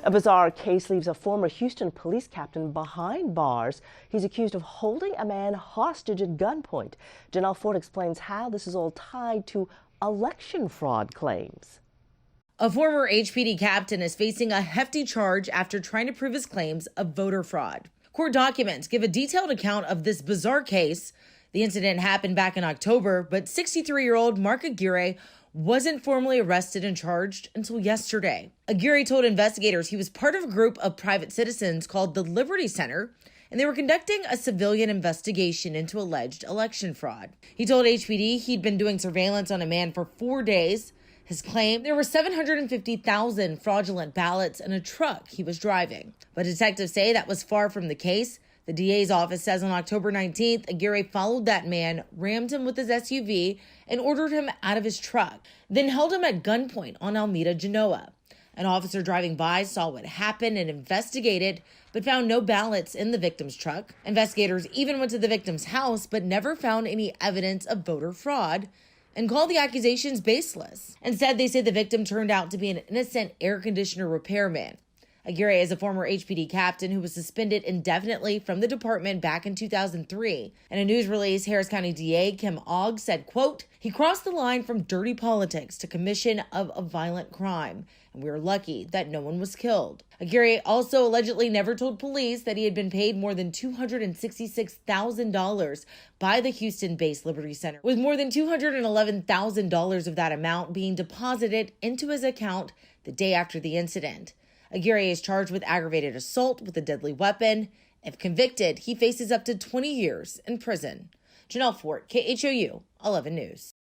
A bizarre case leaves a former Houston police captain behind bars. He's accused of holding a man hostage at gunpoint. Janelle Ford explains how this is all tied to election fraud claims. A former HPD captain is facing a hefty charge after trying to prove his claims of voter fraud. Court documents give a detailed account of this bizarre case. The incident happened back in October, but 63-year-old Mark Aguirre wasn't formally arrested and charged until yesterday. Aguirre told investigators he was part of a group of private citizens called the Liberty Center, and they were conducting a civilian investigation into alleged election fraud. He told HPD he'd been doing surveillance on a man for 4 days. His claim, there were 750,000 fraudulent ballots in a truck he was driving. But detectives say that was far from the case. The DA's office says on October 19th, Aguirre followed that man, rammed him with his SUV, and ordered him out of his truck, then held him at gunpoint on Alameda, Genoa. An officer driving by saw what happened and investigated, but found no ballots in the victim's truck. Investigators even went to the victim's house, but never found any evidence of voter fraud, and called the accusations baseless. Instead, they say the victim turned out to be an innocent air conditioner repairman. Aguirre is a former HPD captain who was suspended indefinitely from the department back in 2003. In a news release, Harris County DA Kim Ogg said, quote, "He crossed the line from dirty politics to commission of a violent crime, and we are lucky that no one was killed." Aguirre also allegedly never told police that he had been paid more than $266,000 by the Houston-based Liberty Center, with more than $211,000 of that amount being deposited into his account the day after the incident. Aguirre is charged with aggravated assault with a deadly weapon. If convicted, he faces up to 20 years in prison. Janelle Fort, KHOU 11 News.